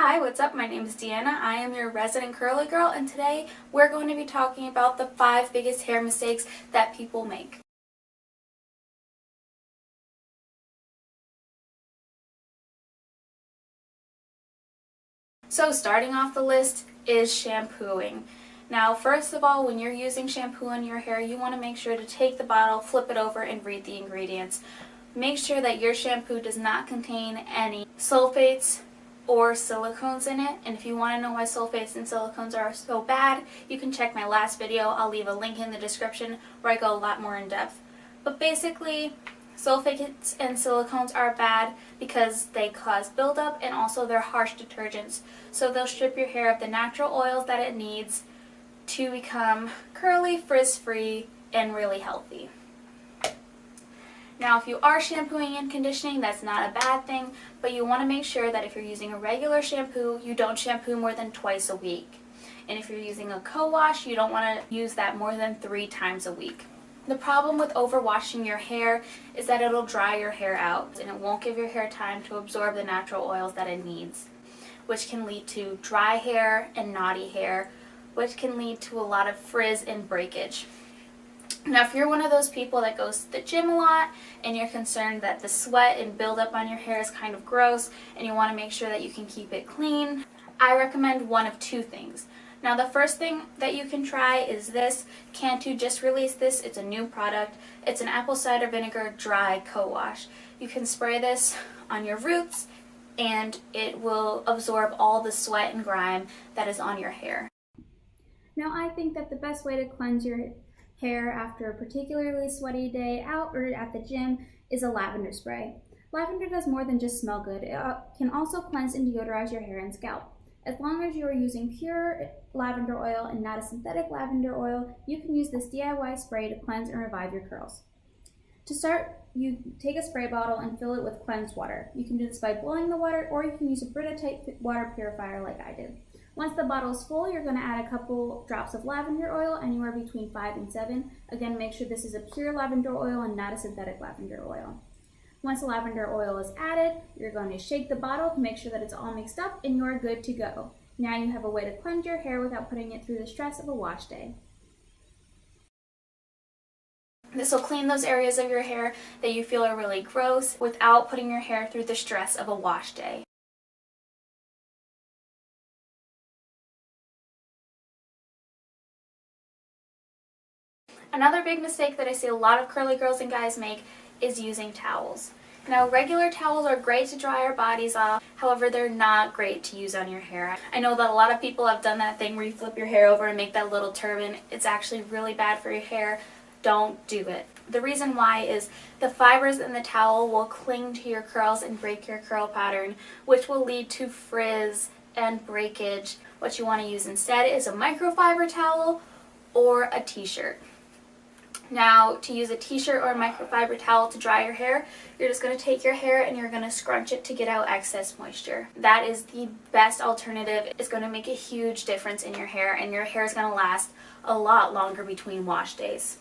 Hi, what's up? My name is Deanna. I am your resident curly girl, and today we're going to be talking about the 5 biggest hair mistakes that people make. So starting off the list is shampooing. Now, first of all, when you're using shampoo on your hair, you want to make sure to take the bottle, flip it over, and read the ingredients. Make sure that your shampoo does not contain any sulfates or silicones in it, and if you want to know why sulfates and silicones are so bad, you can check my last video. I'll leave a link in the description where I go a lot more in depth. But basically, sulfates and silicones are bad because they cause buildup, and also they're harsh detergents. So they'll strip your hair of the natural oils that it needs to become curly, frizz-free, and really healthy. Now, if you are shampooing and conditioning, that's not a bad thing, but you want to make sure that if you're using a regular shampoo, you don't shampoo more than twice a week. And if you're using a co-wash, you don't want to use that more than 3 times a week. The problem with overwashing your hair is that it'll dry your hair out, and it won't give your hair time to absorb the natural oils that it needs, which can lead to dry hair and knotty hair, which can lead to a lot of frizz and breakage. Now, if you're one of those people that goes to the gym a lot and you're concerned that the sweat and buildup on your hair is kind of gross and you want to make sure that you can keep it clean, I recommend one of 2 things. Now, the first thing that you can try is this. Cantu just released this. It's a new product. It's an apple cider vinegar dry co-wash. You can spray this on your roots and it will absorb all the sweat and grime that is on your hair. Now, I think that the best way to cleanse your hair after a particularly sweaty day out or at the gym is a lavender spray. Lavender does more than just smell good. It can also cleanse and deodorize your hair and scalp. As long as you are using pure lavender oil and not a synthetic lavender oil, you can use this DIY spray to cleanse and revive your curls. To start, you take a spray bottle and fill it with cleansed water. You can do this by boiling the water, or you can use a Brita-type water purifier like I did. Once the bottle is full, you're going to add a couple drops of lavender oil, anywhere between 5 and 7. Again, make sure this is a pure lavender oil and not a synthetic lavender oil. Once the lavender oil is added, you're going to shake the bottle to make sure that it's all mixed up, and you're good to go. Now you have a way to cleanse your hair without putting it through the stress of a wash day. This will clean those areas of your hair that you feel are really gross without putting your hair through the stress of a wash day. Another big mistake that I see a lot of curly girls and guys make is using towels. Now, regular towels are great to dry our bodies off, however, they're not great to use on your hair. I know that a lot of people have done that thing where you flip your hair over and make that little turban. It's actually really bad for your hair. Don't do it. The reason why is the fibers in the towel will cling to your curls and break your curl pattern, which will lead to frizz and breakage. What you want to use instead is a microfiber towel or a t-shirt. Now, to use a t-shirt or a microfiber towel to dry your hair, you're just going to take your hair and you're going to scrunch it to get out excess moisture. That is the best alternative. It's going to make a huge difference in your hair, and your hair is going to last a lot longer between wash days.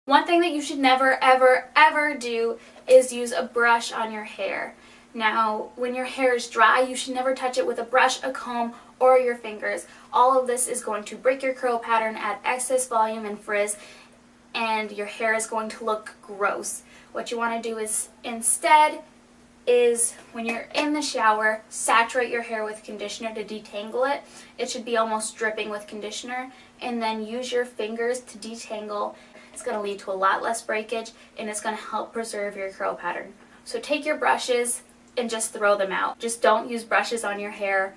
One thing that you should never, ever, ever do is use a brush on your hair. Now, when your hair is dry, you should never touch it with a brush, a comb, or your fingers. All of this is going to break your curl pattern, add excess volume and frizz, and your hair is going to look gross. What you want to do is instead when you're in the shower, saturate your hair with conditioner to detangle it. It should be almost dripping with conditioner, and then use your fingers to detangle. It's going to lead to a lot less breakage, and it's going to help preserve your curl pattern. So take your brushes and just throw them out. Just don't use brushes on your hair.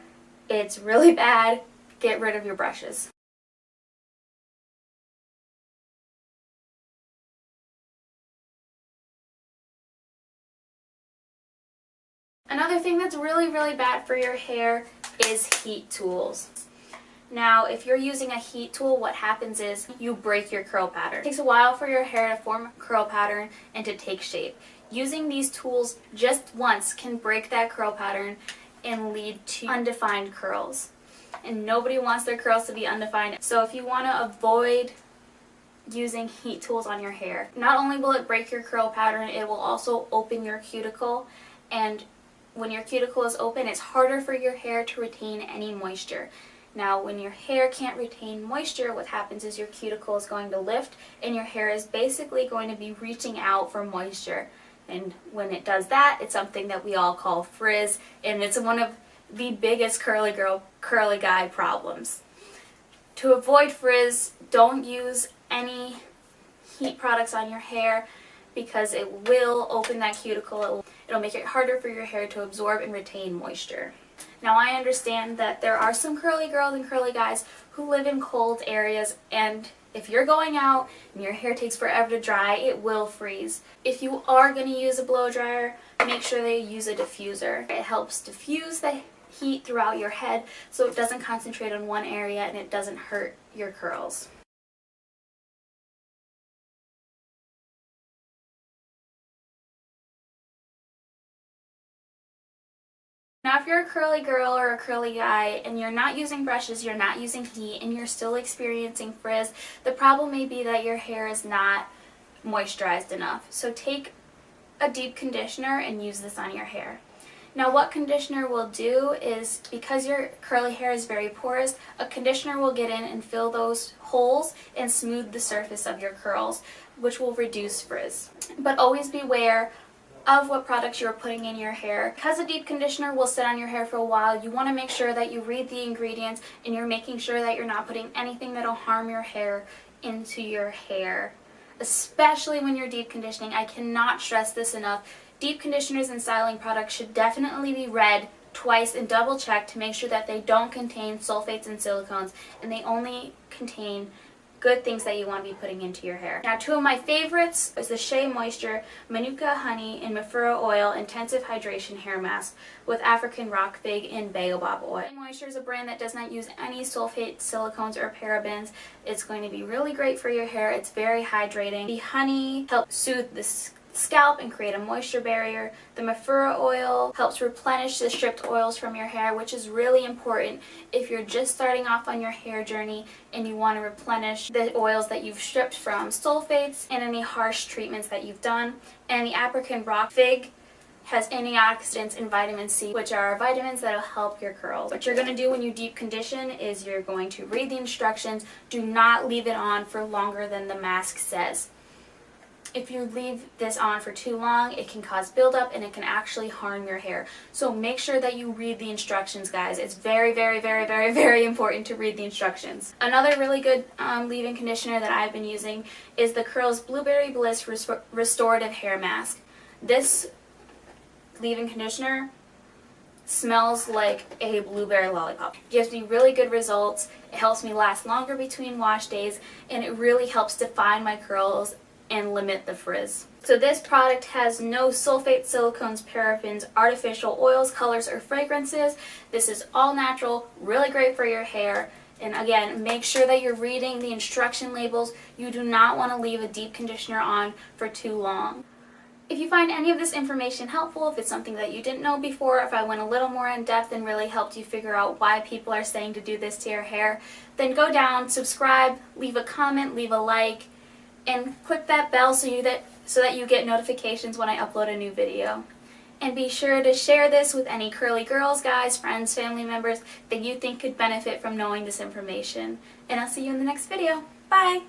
It's really bad. Get rid of your brushes. Another thing that's really, really bad for your hair is heat tools. Now, if you're using a heat tool, what happens is you break your curl pattern. It takes a while for your hair to form a curl pattern and to take shape. Using these tools just once can break that curl pattern and lead to undefined curls. And nobody wants their curls to be undefined. So if you want to avoid using heat tools on your hair. Not only will it break your curl pattern, it will also open your cuticle, and when your cuticle is open, it's harder for your hair to retain any moisture. Now, when your hair can't retain moisture, what happens is your cuticle is going to lift and your hair is basically going to be reaching out for moisture. And when it does that, it's something that we all call frizz, and it's one of the biggest curly guy problems. To avoid frizz, don't use any heat products on your hair because it will open that cuticle. It'll make it harder for your hair to absorb and retain moisture. Now, I understand that there are some curly girls and curly guys who live in cold areas, and if you're going out and your hair takes forever to dry, it will freeze. If you are going to use a blow dryer, make sure that you use a diffuser. It helps diffuse the heat throughout your head so it doesn't concentrate on one area and it doesn't hurt your curls. Now, if you're a curly girl or a curly guy and you're not using brushes, you're not using heat, and you're still experiencing frizz, the problem may be that your hair is not moisturized enough. So take a deep conditioner and use this on your hair. Now, what conditioner will do is, because your curly hair is very porous, a conditioner will get in and fill those holes and smooth the surface of your curls, which will reduce frizz. But always beware of what products you're putting in your hair. Because a deep conditioner will sit on your hair for a while, you want to make sure that you read the ingredients and you're making sure that you're not putting anything that'll harm your hair into your hair. Especially when you're deep conditioning. I cannot stress this enough. Deep conditioners and styling products should definitely be read twice and double checked to make sure that they don't contain sulfates and silicones and they only contain good things that you want to be putting into your hair. Now, two of my favorites is the Shea Moisture Manuka Honey and Mafura Oil Intensive Hydration Hair Mask with African Rock Fig and Baobab Oil. Shea Moisture is a brand that does not use any sulfate, silicones, or parabens. It's going to be really great for your hair. It's very hydrating. The honey helps soothe the scalp and create a moisture barrier. The Mafura oil helps replenish the stripped oils from your hair, which is really important if you're just starting off on your hair journey and you want to replenish the oils that you've stripped from sulfates and any harsh treatments that you've done. And the African Rock Fig has antioxidants and vitamin C, which are vitamins that will help your curls. What you're going to do when you deep condition is you're going to read the instructions. Do not leave it on for longer than the mask says. If you leave this on for too long, it can cause buildup and it can actually harm your hair. So make sure that you read the instructions, guys. It's very, very, very, very, very important to read the instructions. Another really good leave-in conditioner that I've been using is the Curls Blueberry Bliss Restorative Hair Mask. This leave-in conditioner smells like a blueberry lollipop. It gives me really good results. It helps me last longer between wash days, and it really helps define my curls and limit the frizz. So this product has no sulfate, silicones, parabens, artificial oils, colors, or fragrances. This is all natural, really great for your hair. And again, make sure that you're reading the instruction labels. You do not want to leave a deep conditioner on for too long. If you find any of this information helpful, if it's something that you didn't know before, if I went a little more in depth and really helped you figure out why people are saying to do this to your hair, then go down, subscribe, leave a comment, leave a like, and click that bell so that you get notifications when I upload a new video. And be sure to share this with any curly girls, guys, friends, family members that you think could benefit from knowing this information. And I'll see you in the next video. Bye!